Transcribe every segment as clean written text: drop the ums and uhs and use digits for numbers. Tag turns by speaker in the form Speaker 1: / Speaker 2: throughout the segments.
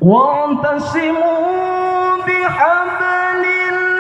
Speaker 1: واعتصموا بحبل الله.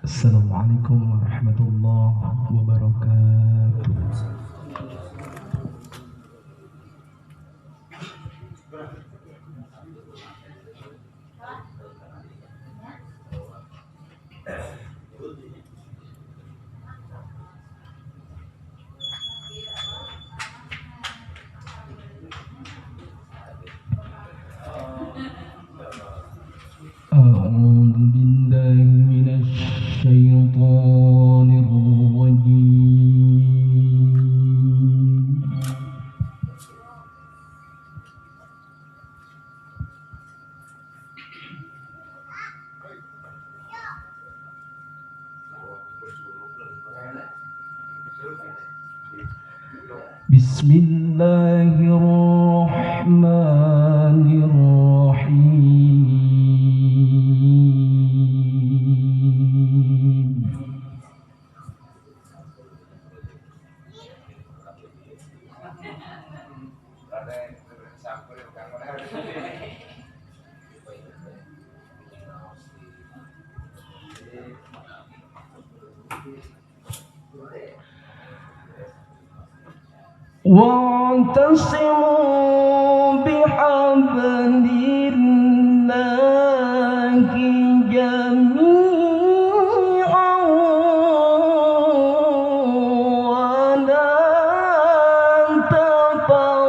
Speaker 1: السلام عليكم ورحمة الله وبركاته. أعوذ بالله من الشيطان الرجيم. بسم الله الرحمن الرحيم. واعتصموا بحبل الله جميعا ولا تفرقوا.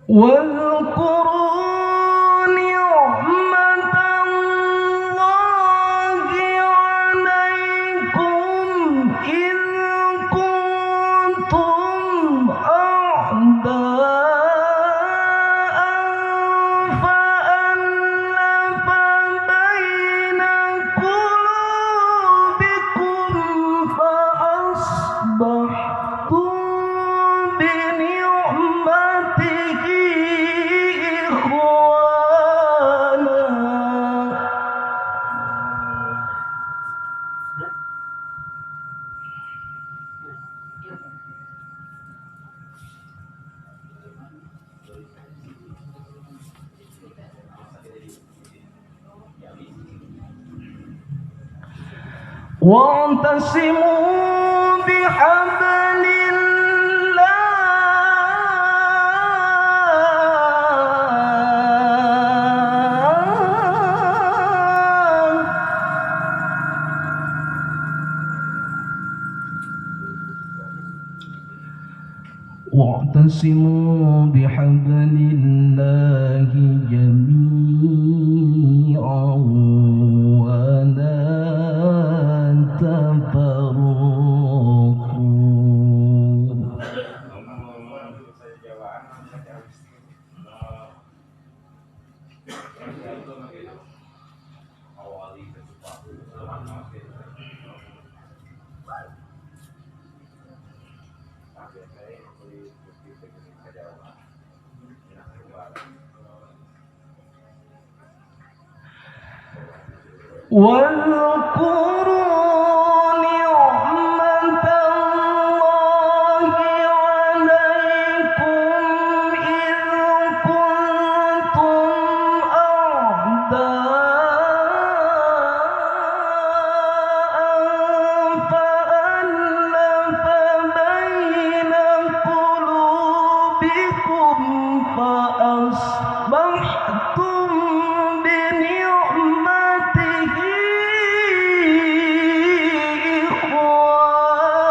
Speaker 1: واذكروا نعمة الله عليكم إذ كنتم أعداء فألف بين قلوبكم فأصبحتم بنعمته إخوانا. واعتصموا بحبل واعتصموا بحبل الله جميعا ولا تفرقوا. واذكروا نعمة الله عليكم إذ كنتم أعداء فألف بين قلوبكم فأصبحتم بنعمته إخوانا.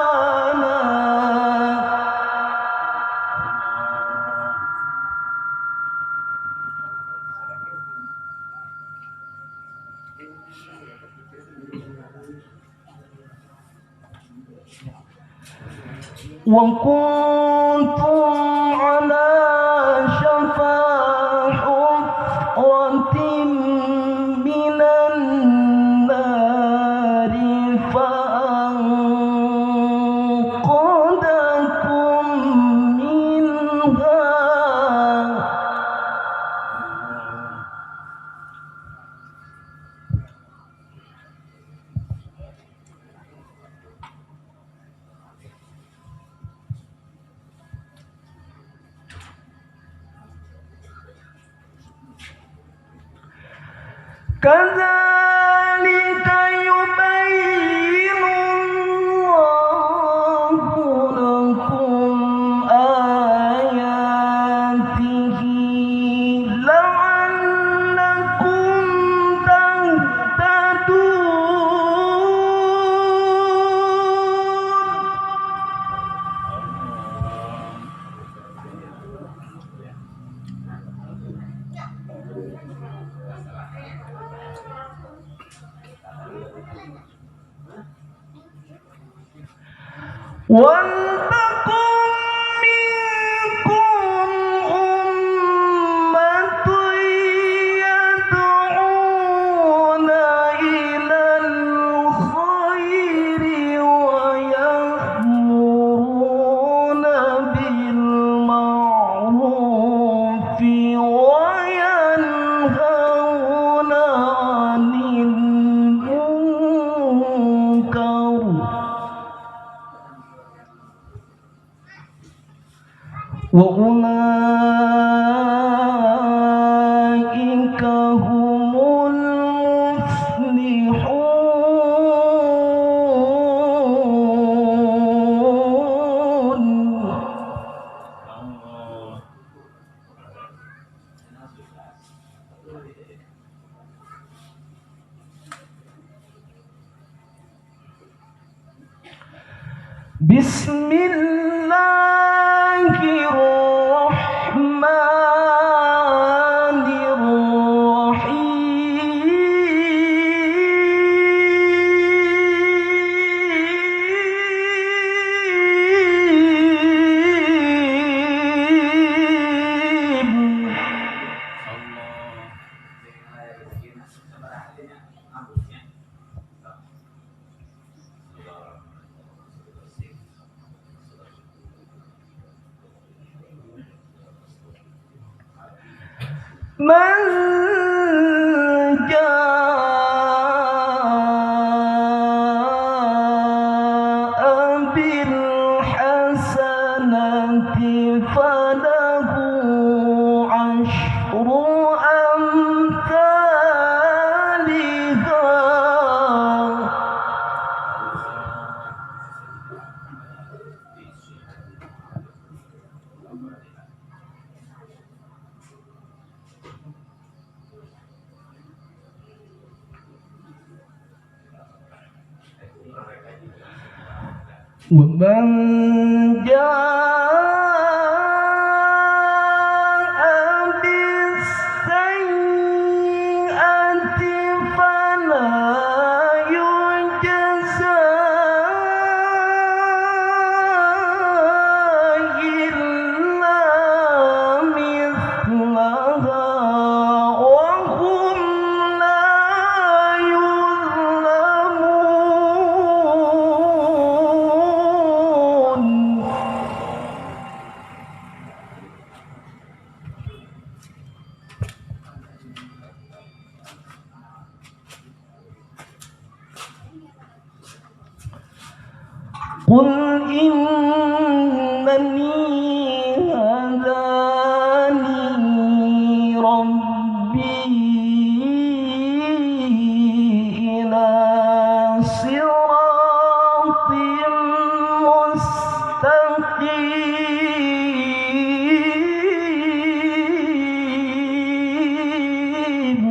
Speaker 1: وكنتم على شفا كذلك يبين الله لكم آياته لعلكم ولتكن منكم أمة يدعون إلى الخير ويأمرون بالمعروف وينهون عن المنكر وأولئك هم المفلحون. بسم الله الرحمن الرحيم من جاء بالحسنة فله عشر أمثالها ومن جاء بالسيئة فلا يجزى إلا مثلها وهم لا يظلمون. قل إنني هداني ربي إلى صراط مستقيم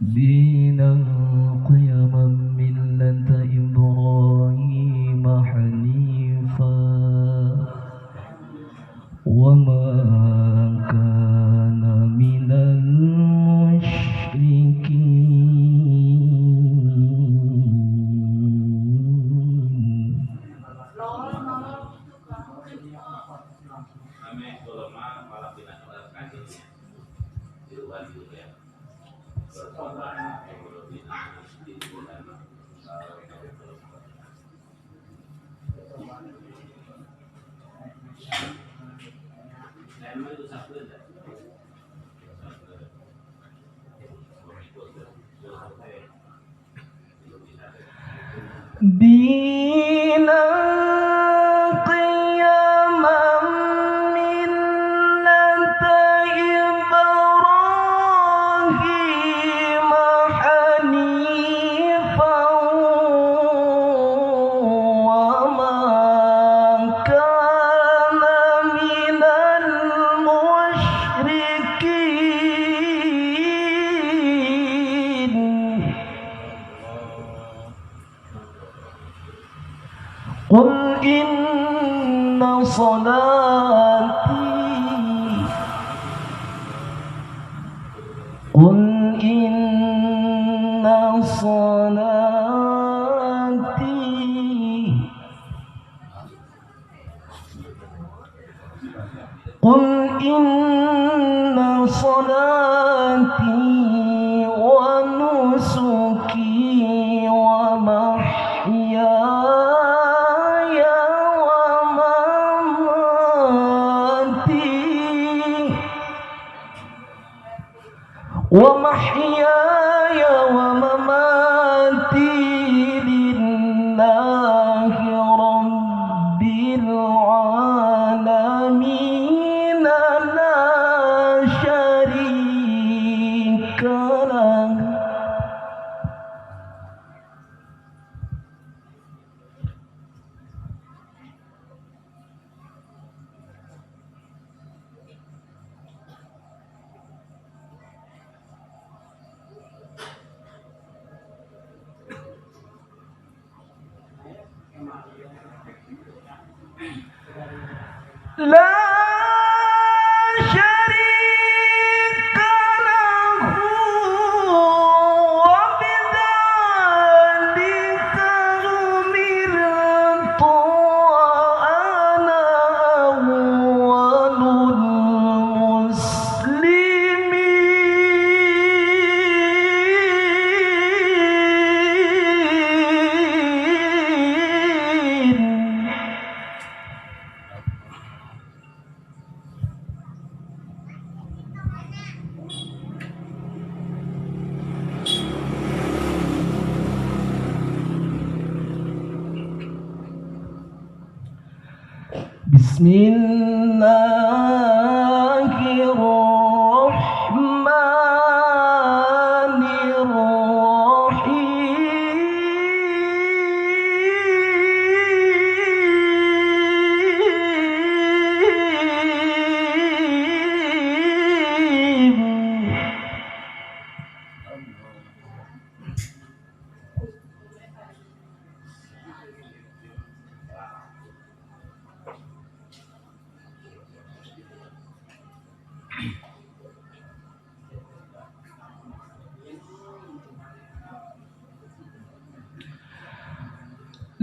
Speaker 1: دينا قيما ملة إبراهيم حنيفا وما كان من المشركين. دينا قيما ملة صلاتي قل إن صلاتي قل إن صلاتي ونسكي ومحياي ومماتي لله رب العالمين لا شريك له. لا شريك له وبذلك أمرت وأنا أول المسلمين. بسم الله الرحمن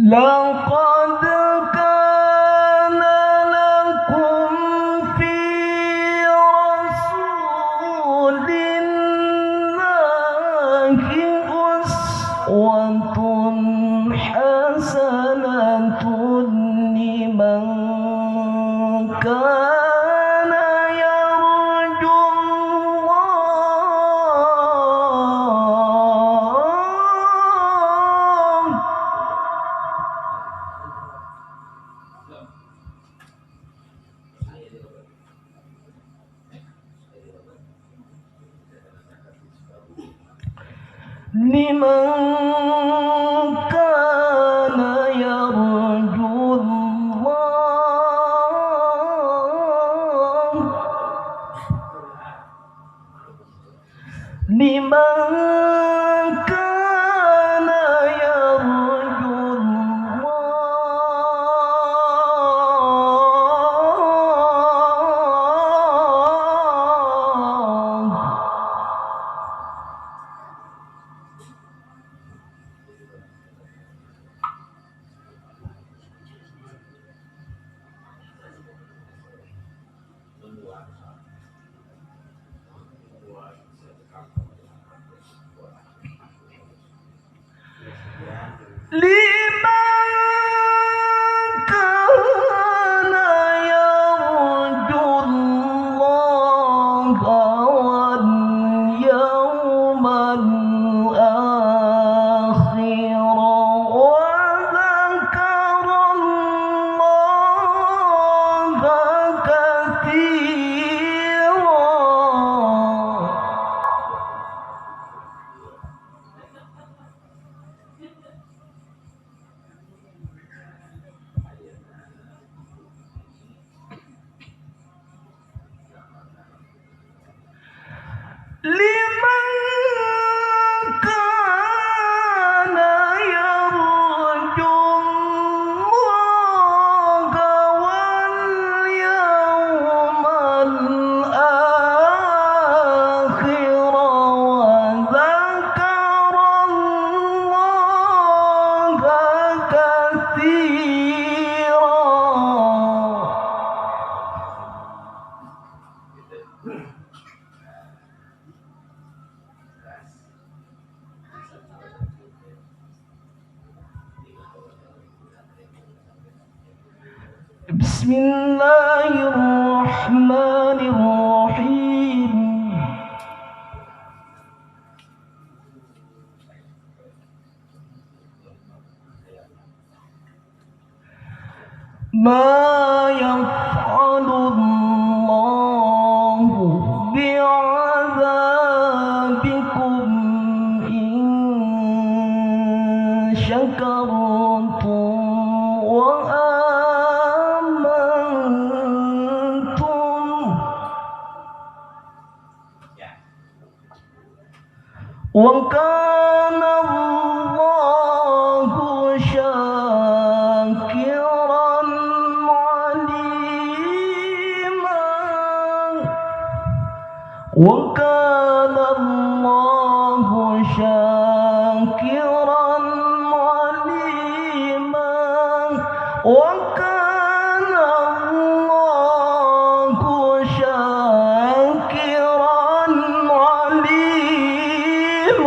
Speaker 1: لقد كان لكم في رسول الله أسوة حسنة لمن كان يرجو الله لمن كان يرجو الله لمن كان يرجو الله. لمن كان يرجو الله واليوم الآخر وذكر الله كثيرا. Bismillahirrahmanirrahim. Ma yaf'alullahu bi'adzabikum in syakartum wa amantum wa kana Allahu syakiran aliman wa kana Allahu syakiran aliman wa kana Allahu syakiran aliman.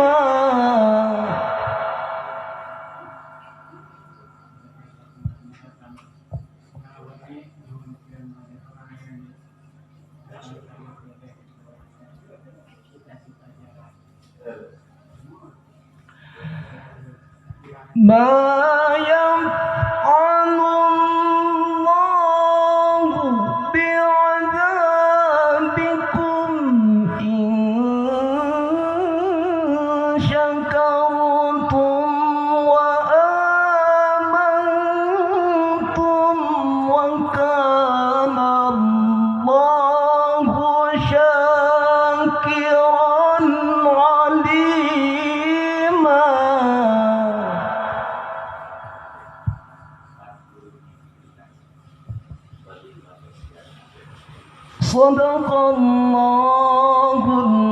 Speaker 1: Ma yaf'alullahu bi'adzabikum in syakartum wa amantum wa kana Allahu syakiran aliman. Sadaqallahul